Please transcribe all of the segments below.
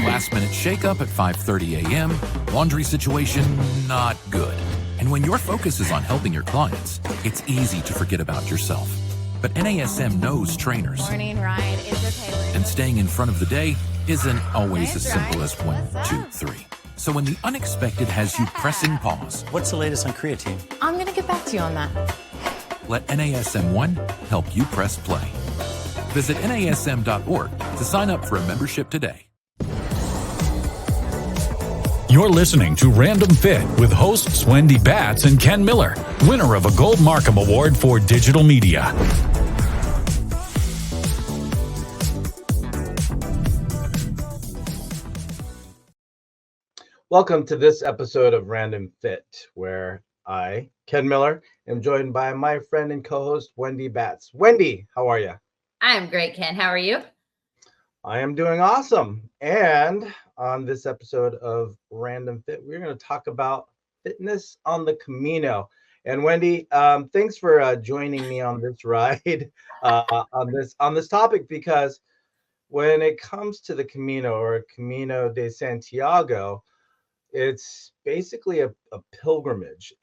Last minute shakeup at 5:30 a.m., laundry situation not good. And when your focus is on helping your clients, it's easy to forget about yourself. But NASM knows trainers. Morning ride is okay. And staying in front of the day isn't always as Nice simple ride. as 1, What's 2, up? 3. So when the unexpected has you pressing pause, What's the latest on creatine? I'm going to get back to you on that. let NASM 1 help you press play. Visit NASM.org to sign up for a membership today. You're listening to Random Fit with hosts Wendy Batts and Ken Miller, winner of a Gold Markham Award for Digital Media. Welcome to this episode of Random Fit, where I, Ken Miller, am joined by my friend and co-host Wendy Batts. Wendy, how are you? I'm great, Ken. How are you? I am doing awesome. And on this episode of Random Fit, we're going to talk about fitness on the Camino. And Wendy, thanks for joining me on this ride on this topic, because when it comes to the Camino or Camino de Santiago, it's basically a pilgrimage,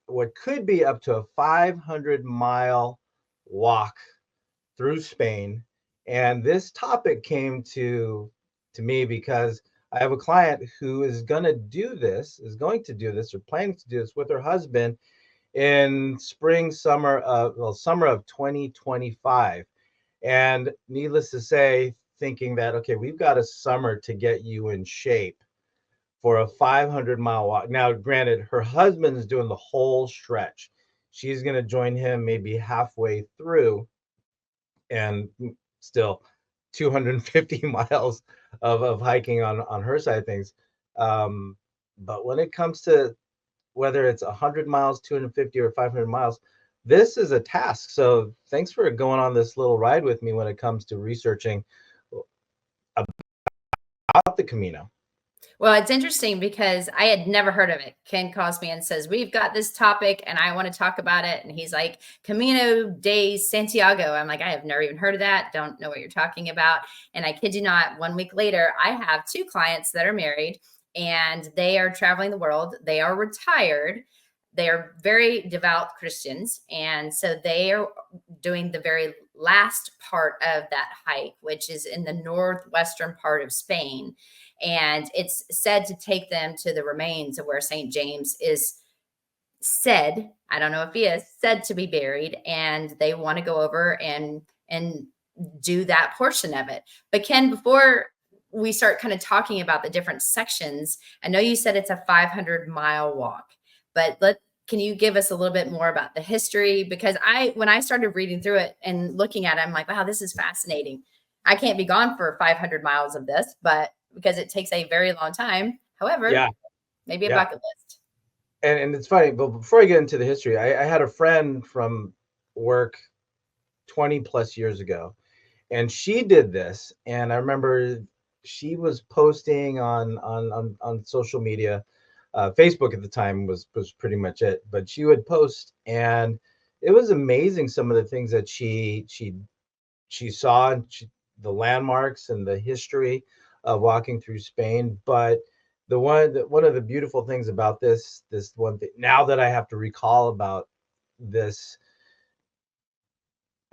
what could be up to a 500-mile walk through Spain. And this topic came to me because I have a client who is going to do this, or planning to do this with her husband in summer of 2025. And needless to say, thinking that, okay, we've got a summer to get you in shape for a 500-mile walk. Now, granted, her husband's doing the whole stretch. She's going to join him maybe halfway through, and still 250 miles of hiking on her side of things. But when it comes to whether it's 100 miles, 250 or 500 miles, this is a task. So thanks for going on this little ride with me when it comes to researching about the Camino. Well, it's interesting because I had never heard of it. Ken calls me and says, we've got this topic and I want to talk about it. And he's like, Camino de Santiago. I'm like, I have never even heard of that. Don't know what you're talking about. And I kid you not, 1 week later, I have 2 clients that are married and they are traveling the world. They are retired. They are very devout Christians. And so they are doing the very last part of that hike, which is in the northwestern part of Spain. And it's said to take them to the remains of where St. James is said, I don't know if he is, said to be buried. And they want to go over and do that portion of it. But Ken, before we start kind of talking about the different sections, I know you said it's a 500-mile walk, but can you give us a little bit more about the history? Because when I started reading through it and looking at it, I'm like, wow, this is fascinating. I can't be gone for 500 miles of this, but because it takes a very long time. However, maybe a bucket list. And it's funny, but before I get into the history, I had a friend from work 20 plus years ago, and she did this. And I remember she was posting on social media. Facebook at the time was pretty much it, but she would post, and it was amazing some of the things that she saw, and the landmarks and the history of walking through Spain. But one of the beautiful things about this one thing, now that I have to recall about this,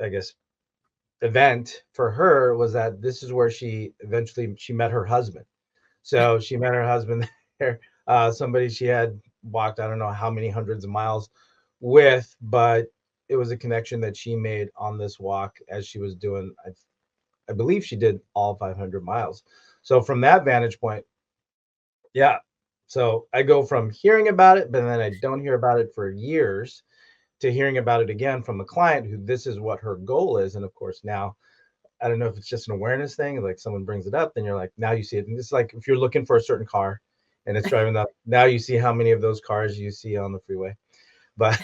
I guess, event for her, was that this is where she met her husband. So she met her husband there, somebody she had walked, I don't know how many hundreds of miles with, but it was a connection that she made on this walk as she was doing, I believe she did all 500 miles. So from that vantage point, so I go from hearing about it, but then I don't hear about it for years, to hearing about it again from a client who this is what her goal is. And of course, now, I don't know if it's just an awareness thing, like someone brings it up, then you're like, now you see it. And it's like if you're looking for a certain car and it's driving up, now you see how many of those cars you see on the freeway. But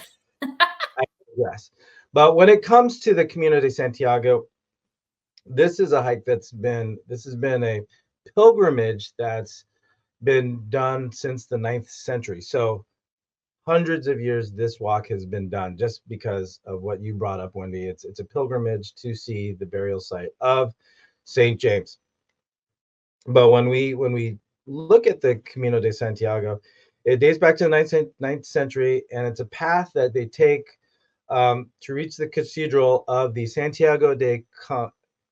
yes. But when it comes to the Camino de Santiago, this is a hike this has been a pilgrimage that's been done since the 9th century. So hundreds of years this walk has been done, just because of what you brought up, Wendy. It's a pilgrimage to see the burial site of St. James. But when we look at the Camino de Santiago, it dates back to the ninth century, and it's a path that they take to reach the cathedral of the Santiago de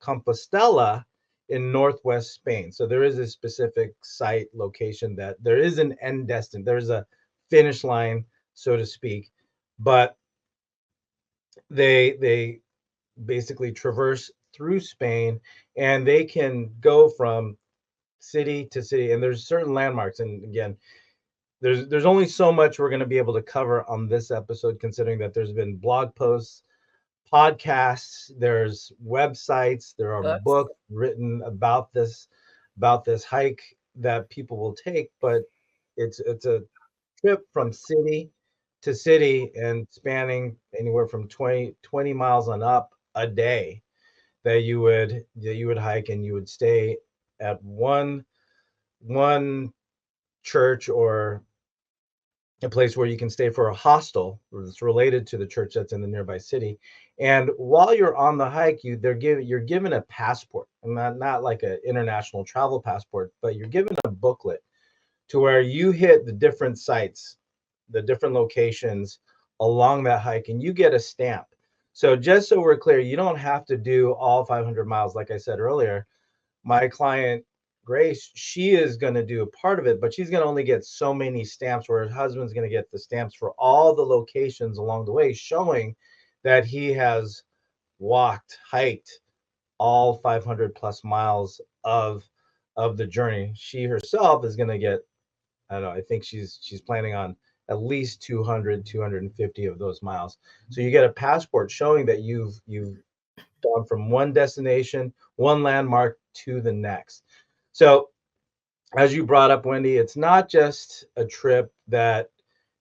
Compostela in northwest Spain. So there is a specific site location that there is an end destination. There's a finish line, so to speak, but they basically traverse through Spain, and they can go from city to city, and there's certain landmarks. And again, there's only so much we're going to be able to cover on this episode, considering that there's been blog posts, podcasts, there's websites, there are Books. books written about this hike that people will take. But it's a trip from city to city and spanning anywhere from 20 miles on up a day, that you would hike, and you would stay at one church, or a place where you can stay for a hostel that's related to the church that's in the nearby city. And while you're on the hike, you're given a passport, and not like an international travel passport, but you're given a booklet to where you hit the different sites, the different locations along that hike, and you get a stamp. So just so we're clear, you don't have to do all 500 miles. Like I said earlier, my client Grace, she is going to do a part of it, but she's going to only get so many stamps, where her husband's going to get the stamps for all the locations along the way, showing that he has hiked all 500 plus miles of the journey. She herself is going to get, I don't know, I think she's planning on at least 250 of those miles. So you get a passport showing that you've gone from one destination, one landmark, to the next. So, as you brought up, Wendy, it's not just a trip that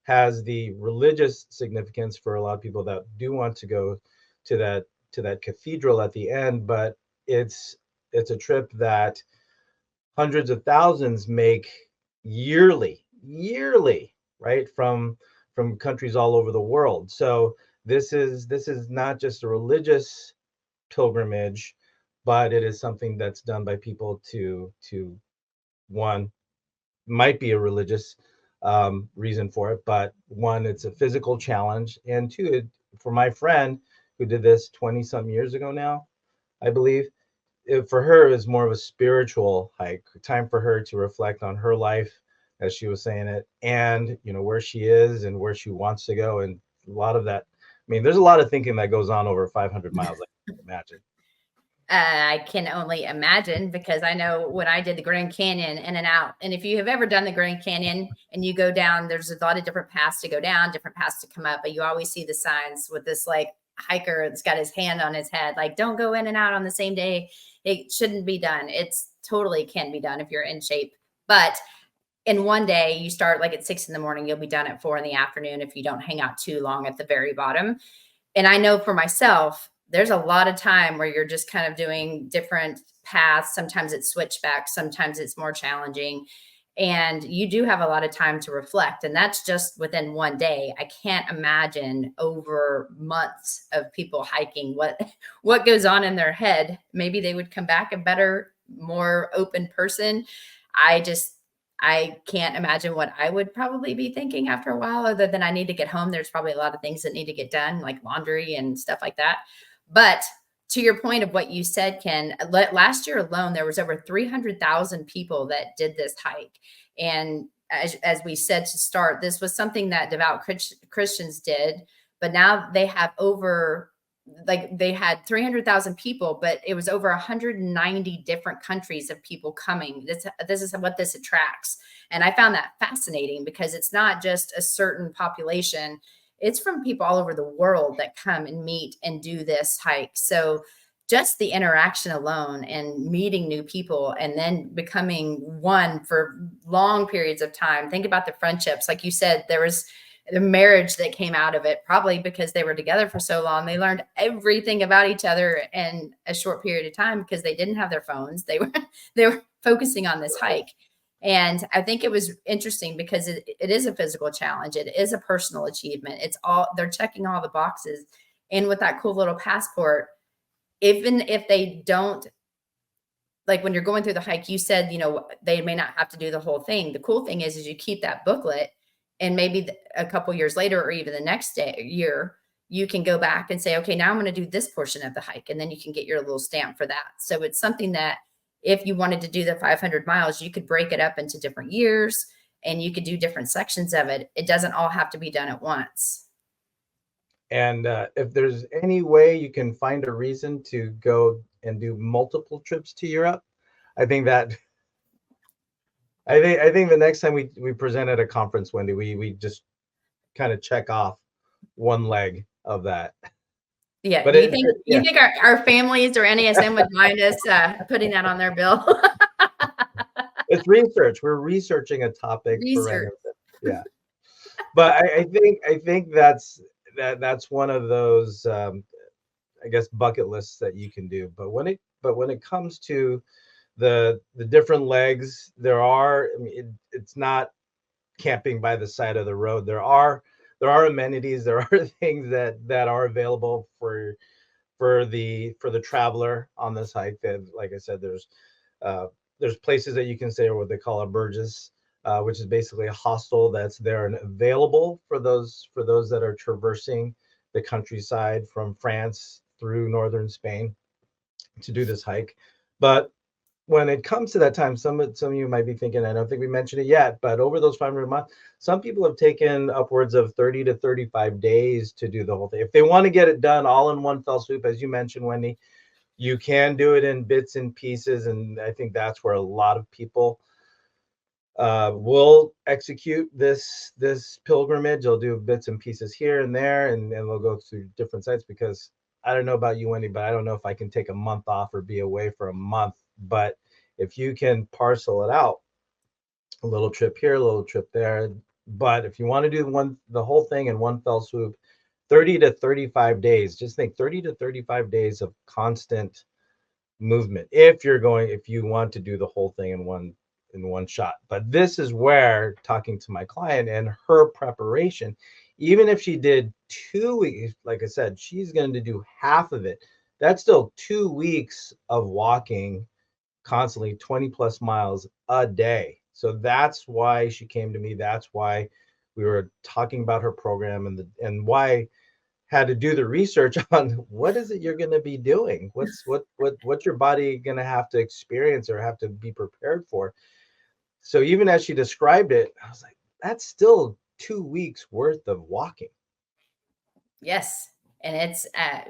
has the religious significance for a lot of people that do want to go to that cathedral at the end, but it's a trip that hundreds of thousands make yearly, right? From countries all over the world. So this is not just a religious pilgrimage, but it is something that's done by people to one, might be a religious reason for it, but one, it's a physical challenge, and two, for my friend who did this 20 some years ago now, I believe, for her, is more of a spiritual hike, time for her to reflect on her life, as she was saying it, and where she is and where she wants to go. And a lot of that, I mean, there's a lot of thinking that goes on over 500 miles, I can imagine. I can only imagine, because I know when I did the Grand Canyon in and out, and if you have ever done the Grand Canyon and you go down, there's a lot of different paths to go down, different paths to come up, but you always see the signs with this like hiker that's got his hand on his head, like, don't go in and out on the same day. It shouldn't be done. It's totally can be done if you're in shape. But in one day, you start like at 6 a.m, you'll be done at 4 p.m. if you don't hang out too long at the very bottom. And I know for myself, there's a lot of time where you're just kind of doing different paths. Sometimes it's switchback, sometimes it's more challenging. And you do have a lot of time to reflect. And that's just within one day. I can't imagine over months of people hiking what goes on in their head. Maybe they would come back a better, more open person. I can't imagine what I would probably be thinking after a while, other than I need to get home. There's probably a lot of things that need to get done, like laundry and stuff like that. But to your point of what you said, Ken, last year alone, there was over 300,000 people that did this hike. And as we said to start, this was something that devout Christians did, but now they have they had 300,000 people, but it was over 190 different countries of people coming. This is what this attracts. And I found that fascinating, because it's not just a certain population. It's from people all over the world that come and meet and do this hike. So just the interaction alone and meeting new people and then becoming one for long periods of time. Think about the friendships. Like you said, there was the marriage that came out of it, probably because they were together for so long. They learned everything about each other in a short period of time, because they didn't have their phones. They were focusing on this hike. And I think it was interesting because it is a physical challenge. It is a personal achievement. They're checking all the boxes. And with that cool little passport, even if they don't like when you're going through the hike, you said, they may not have to do the whole thing. The cool thing is you keep that booklet, and maybe a couple years later, or even the next year, you can go back and say, okay, now I'm going to do this portion of the hike. And then you can get your little stamp for that. So it's something that if you wanted to do the 500 miles, you could break it up into different years and you could do different sections of it. It doesn't all have to be done at once. And if there's any way you can find a reason to go and do multiple trips to Europe, I think the next time we present at a conference, Wendy, we just kind of check off one leg of that. Yeah. But you think our families or NASM would mind us putting that on their bill? It's research. We're researching a topic for random. Yeah. But I think that's one of those I guess bucket lists that you can do. But when it comes to the different legs, it's not camping by the side of the road. There are amenities, there are things that are available for the traveler on this hike. That, like I said, there's places that you can stay, or what they call a burgess, which is basically a hostel that's there and available for those that are traversing the countryside from France through northern Spain to do this hike. But when it comes to that time, some of you might be thinking, I don't think we mentioned it yet, but over those 500 months, some people have taken upwards of 30 to 35 days to do the whole thing. If they want to get it done all in one fell swoop, as you mentioned, Wendy, you can do it in bits and pieces. And I think that's where a lot of people will execute this pilgrimage. They'll do bits and pieces here and there, and they'll go to different sites, because I don't know about you, Wendy, but I don't know if I can take a month off or be away for a month. But if you can parcel it out, a little trip here, a little trip there. But if you want to do the whole thing in one fell swoop, 30 to 35 days, just think 30 to 35 days of constant movement if you want to do the whole thing in one shot. But this is where, talking to my client and her preparation, even if she did 2 weeks, like I said, she's going to do half of it. That's still 2 weeks of walking constantly 20 plus miles a day. So that's why she came to me. That's why we were talking about her program, and why I had to do the research on what is it you're going to be doing? What's your body going to have to experience or have to be prepared for? So even as she described it, I was like, that's still 2 weeks worth of walking. Yes. And it's, I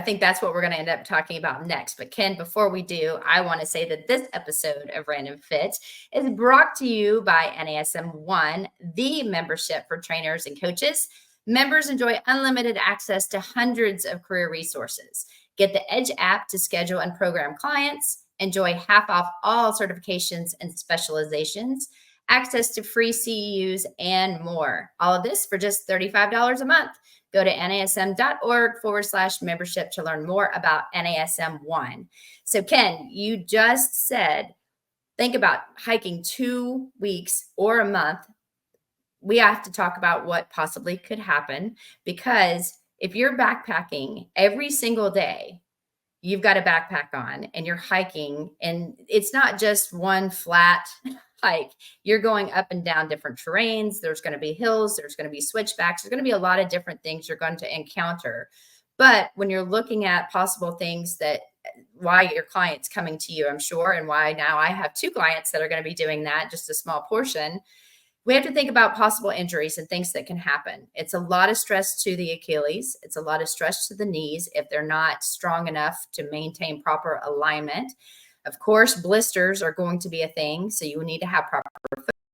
think that's what we're going to end up talking about next. But Ken, before we do, I want to say that this episode of Random Fit is brought to you by NASM One, the membership for trainers and coaches. Members enjoy unlimited access to hundreds of career resources. Get the Edge app to schedule and program clients. Enjoy half off all certifications and specializations, access to free CEUs, and more. All of this for just $35 a month. Go to nasm.org/membership to learn more about NASM One. So Ken, you just said, think about hiking 2 weeks or a month. We have to talk about what possibly could happen, because if you're backpacking every single day, you've got a backpack on and you're hiking, and it's not just one flat hike. You're going up and down different terrains. There's going to be hills. There's going to be switchbacks. There's going to be a lot of different things you're going to encounter. But when you're looking at possible things why your client's coming to you, I'm sure, and why now I have 2 clients that are going to be doing that, just a small portion, we have to think about possible injuries and things that can happen. It's a lot of stress to the Achilles. It's a lot of stress to the knees if they're not strong enough to maintain proper alignment. Of course, blisters are going to be a thing. So you need to have proper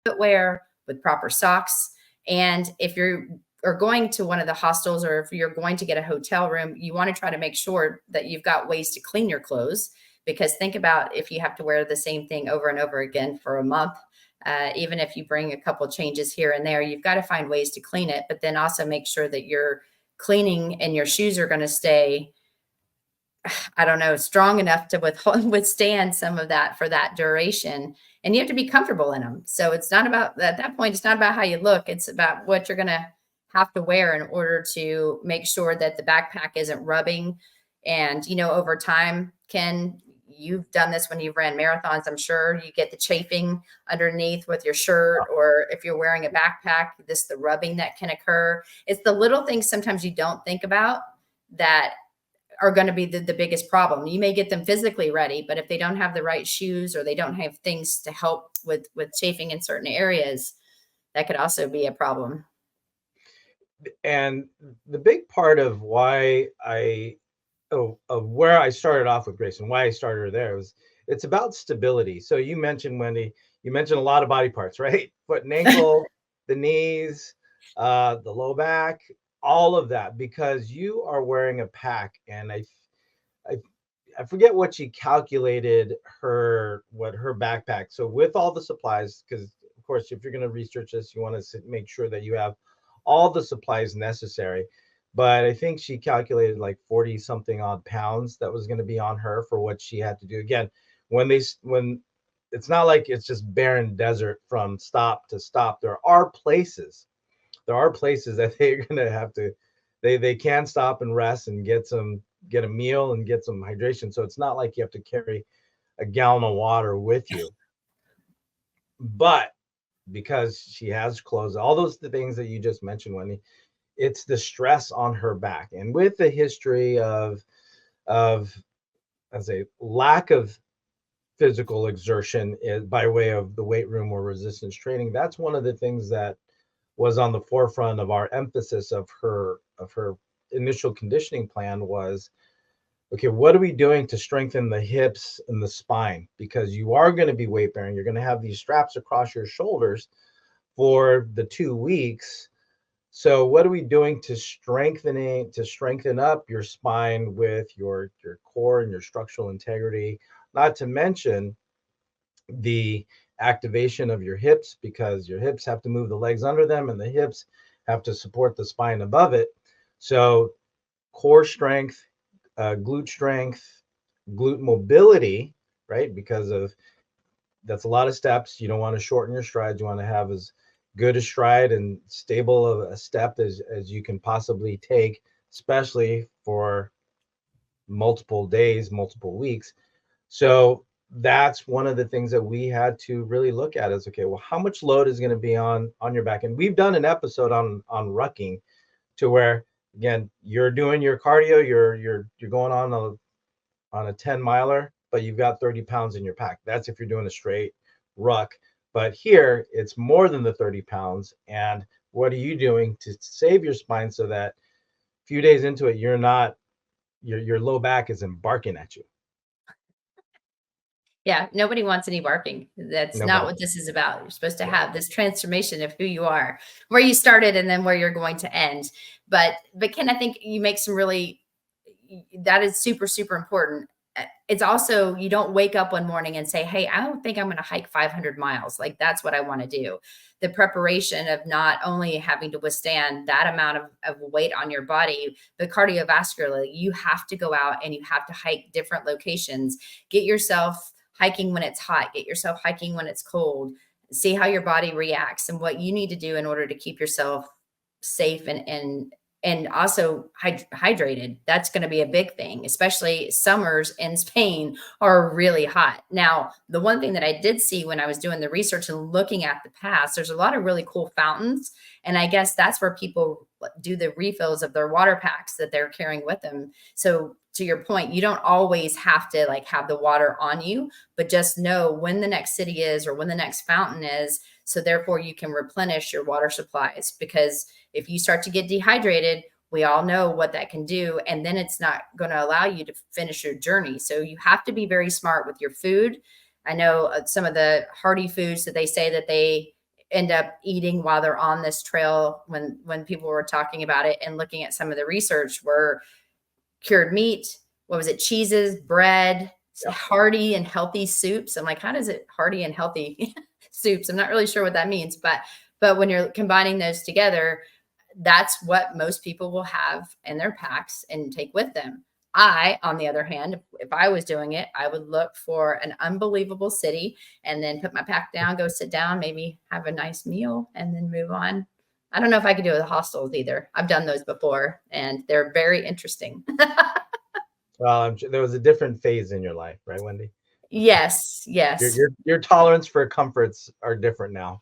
footwear with proper socks. And if you're going to one of the hostels, or if you're going to get a hotel room, you want to try to make sure that you've got ways to clean your clothes, because think about if you have to wear the same thing over and over again for a month. Even if you bring a couple changes here and there, you've got to find ways to clean it, but then also make sure that you're cleaning and your shoes are going to stay, I don't know, strong enough to withstand some of that for that duration. And you have to be comfortable in them. So it's not about, at that point, it's not about how you look. It's about what you're going to have to wear in order to make sure that the backpack isn't rubbing. And, over time, Ken, you've done this when you've ran marathons. I'm sure you get the chafing underneath with your shirt, or if you're wearing a backpack, the rubbing that can occur. It's the little things sometimes you don't think about that are going to be the biggest problem. You may get them physically ready, but if they don't have the right shoes or they don't have things to help with chafing in certain areas, that could also be a problem. And the big part of why of where I started off with Grace and why I started her there was it's about stability. So you mentioned, Wendy, you mentioned a lot of body parts, right? Foot and ankle, the knees, the low back, all of that, because you are wearing a pack. And I forget what she calculated what her backpack. So with all the supplies, because of course, if you're going to research this, you want to make sure that you have all the supplies necessary. But I think she calculated like 40 something odd pounds that was going to be on her for what she had to do. Again, when it's not like it's just barren desert from stop to stop. There are places that they're going to have to, they can stop and rest and get a meal and get some hydration. So it's not like you have to carry a gallon of water with you. But because she has clothes, all those things that you just mentioned, Wendy, it's the stress on her back. And with the history of as a lack of physical exertion by way of the weight room or resistance training, that's one of the things that was on the forefront of our emphasis of her initial conditioning plan was, okay, what are we doing to strengthen the hips and the spine? Because you are going to be weight bearing. You're going to have these straps across your shoulders for the 2 weeks. So what are we doing to strengthen up your spine with your core and your structural integrity? Not to mention the activation of your hips, because your hips have to move the legs under them and the hips have to support the spine above it. So core strength, glute strength, glute mobility, right? Because that's a lot of steps. You don't want to shorten your strides. You want to have as good a stride and stable of a step as you can possibly take, especially for multiple days, multiple weeks. So that's one of the things that we had to really look at is, okay, well, how much load is going to be on your back? And we've done an episode on rucking, to where, again, you're doing your cardio, you're going on a 10 miler, but you've got 30 pounds in your pack. That's if you're doing a straight ruck. But here it's more than the 30 pounds. And what are you doing to save your spine so that a few days into it, you're not, your low back isn't barking at you? Yeah, nobody wants any barking. That's not Nobody. what this is about. You're supposed to have this transformation of who you are, where you started and then where you're going to end. But Ken, I think you make some that is super, super important. It's also, you don't wake up one morning and say, hey, I don't think I'm going to hike 500 miles. Like, that's what I want to do. The preparation of not only having to withstand that amount of weight on your body, but cardiovascularly, you have to go out and you have to hike different locations. Get yourself hiking when it's hot, get yourself hiking when it's cold, see how your body reacts and what you need to do in order to keep yourself safe and also hydrated. That's going to be a big thing, especially summers in Spain are really hot. Now, the one thing that I did see when I was doing the research and looking at the past, there's a lot of really cool fountains. And I guess that's where people do the refills of their water packs that they're carrying with them. So to your point, you don't always have to like have the water on you, but just know when the next city is or when the next fountain is. So therefore you can replenish your water supplies, because if you start to get dehydrated, we all know what that can do. And then it's not going to allow you to finish your journey. So you have to be very smart with your food. I know some of the hearty foods that they say that they end up eating while they're on this trail, when people were talking about it and looking at some of the research, were cured meat, what was it, cheeses, bread, hearty and healthy soups. I'm like, how does it hearty and healthy soups? I'm not really sure what that means, but when you're combining those together, that's what most people will have in their packs and take with them. I, on the other hand, if I was doing it, I would look for an unbelievable city and then put my pack down, go sit down, maybe have a nice meal and then move on. I don't know if I could do it with hostels either. I've done those before and they're very interesting. Well, there was a different phase in your life, right, Wendy? Yes, Your yes. your your tolerance for comforts are different now.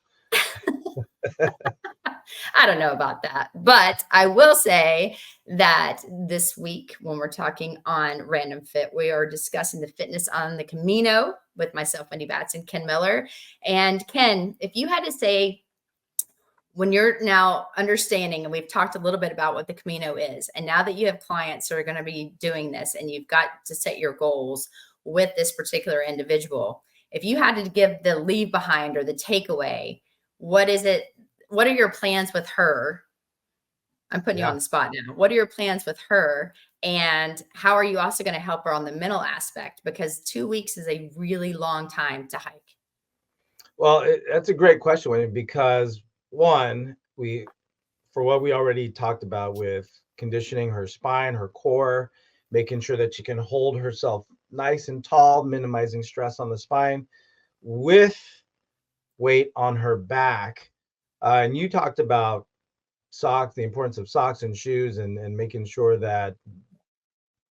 I don't know about that, but I will say that this week, when we're talking on Random Fit, we are discussing the fitness on the Camino with myself, Wendy Batts, and Ken Miller. And Ken, if you had to say, when you're now understanding, and we've talked a little bit about what the Camino is, and now that you have clients who are going to be doing this and you've got to set your goals with this particular individual, if you had to give the leave behind or the takeaway, what is it? What are your plans with her? I'm putting you on Yeah. the spot now. What are your plans with her? And how are you also going to help her on the mental aspect? Because 2 weeks is a really long time to hike. Well, that's a great question, Wendy, because one, for what we already talked about with conditioning her spine, her core, making sure that she can hold herself nice and tall, minimizing stress on the spine with weight on her back. And you talked about socks, the importance of socks and shoes, and making sure that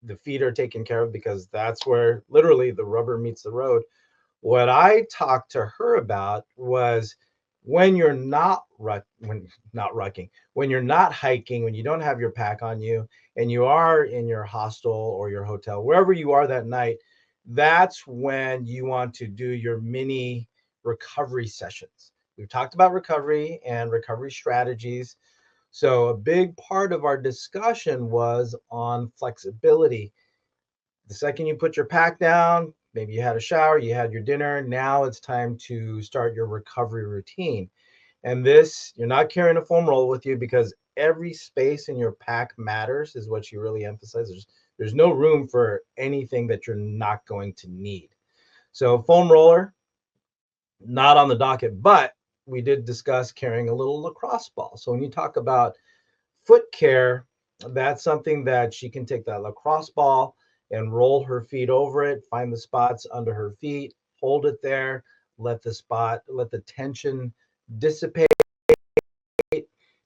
the feet are taken care of, because that's where literally the rubber meets the road. What I talked to her about was when you're when you're not hiking, when you don't have your pack on you and you are in your hostel or your hotel, wherever you are that night, that's when you want to do your mini recovery sessions. We've talked about recovery and recovery strategies. So a big part of our discussion was on flexibility. The second you put your pack down, maybe you had a shower, you had your dinner, now it's time to start your recovery routine. And this, you're not carrying a foam roller with you, because every space in your pack matters, is what you really emphasize. There's no room for anything that you're not going to need. So foam roller, not on the docket, but we did discuss carrying a little lacrosse ball. So when you talk about foot care, that's something that she can take that lacrosse ball and roll her feet over it, find the spots under her feet, hold it there, let the tension dissipate.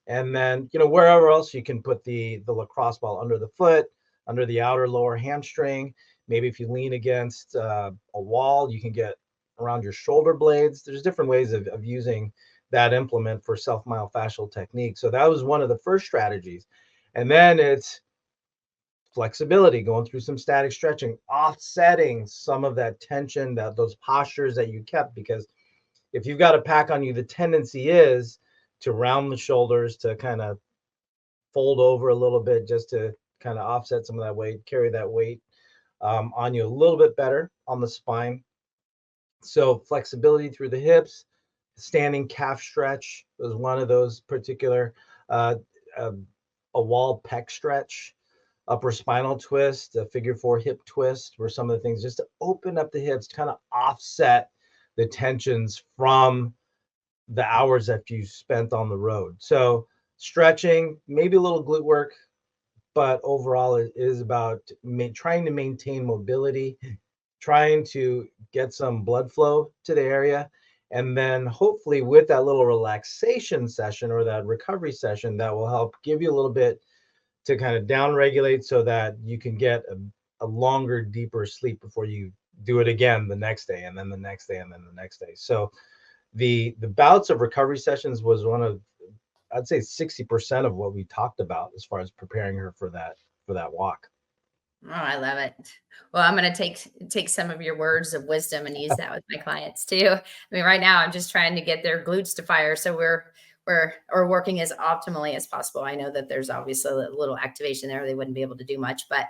And then, wherever else you can put the lacrosse ball, under the foot, under the outer lower hamstring. Maybe if you lean against a wall, you can get around your shoulder blades. There's different ways of using that implement for self-myofascial technique. So that was one of the first strategies. And then it's flexibility, going through some static stretching, offsetting some of that tension, those postures that you kept. Because if you've got a pack on you, the tendency is to round the shoulders, to kind of fold over a little bit, just to kind of offset some of that weight, carry that weight on you a little bit better on the spine. So flexibility through the hips, standing calf stretch was one of those particular, uh, a, a wall pec stretch, upper spinal twist, a figure four hip twist were some of the things, just to open up the hips, kind of offset the tensions from the hours that you spent on the road. So stretching, maybe a little glute work, but overall it is about trying to maintain mobility, trying to get some blood flow to the area. And then hopefully with that little relaxation session or that recovery session, that will help give you a little bit to kind of down regulate, so that you can get a longer, deeper sleep before you do it again the next day, and then the next day, and then the next day. So the bouts of recovery sessions was one of, I'd say 60% of what we talked about as far as preparing her for that walk. Oh, I love it. Well, I'm going to take some of your words of wisdom and use that with my clients too. I mean, right now I'm just trying to get their glutes to fire, so we're working as optimally as possible. I know that there's obviously a little activation there; they wouldn't be able to do much, but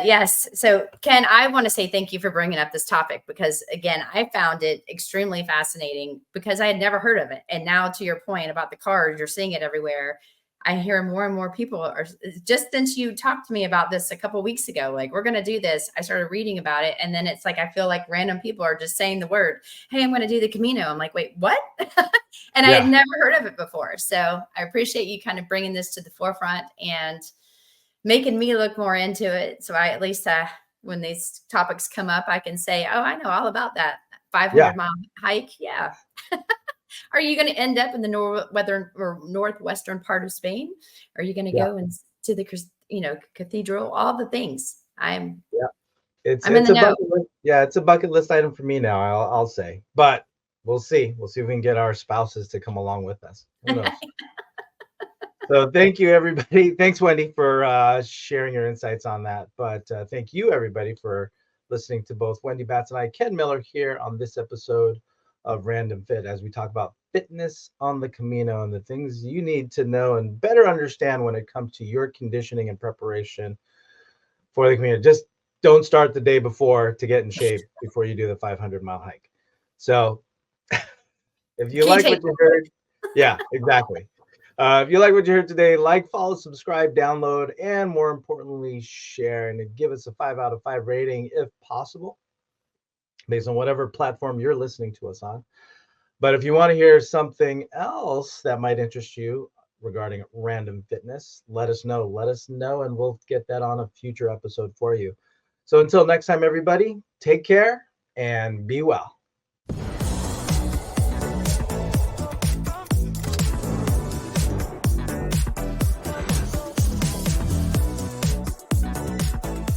yes. So Ken, I want to say thank you for bringing up this topic, because again, I found it extremely fascinating, because I had never heard of it. And now, to your point about the cars, you're seeing it everywhere. I hear more and more people are, just since you talked to me about this a couple of weeks ago, like, we're going to do this. I started reading about it. And then it's like, I feel like random people are just saying the word, hey, I'm going to do the Camino. I'm like, wait, what? And I had never heard of it before. So I appreciate you kind of bringing this to the forefront and making me look more into it. So I, at least when these topics come up, I can say, oh, I know all about that 500-mile hike. Yeah. Are you going to end up in the northwestern part of Spain? Are you going to go to the, cathedral, all the things? I'm It's in it's the a know. bucket list. Yeah, it's a bucket list item for me now. I'll say, but we'll see. We'll see if we can get our spouses to come along with us. Who knows? So thank you, everybody. Thanks, Wendy, for sharing your insights on that. But thank you, everybody, for listening to both Wendy Batts and I, Ken Miller, here on this episode of Random Fit, as we talk about fitness on the Camino and the things you need to know and better understand when it comes to your conditioning and preparation for the Camino. Just don't start the day before to get in shape before you do the 500-mile hike. So if you like what you heard, yeah, exactly. If you like what you heard today, like, follow, subscribe, download, and more importantly, share, and give us a 5 out of 5 rating if possible, based on whatever platform you're listening to us on. But if you want to hear something else that might interest you regarding random fitness, let us know. Let us know, and we'll get that on a future episode for you. So until next time, everybody, take care and be well.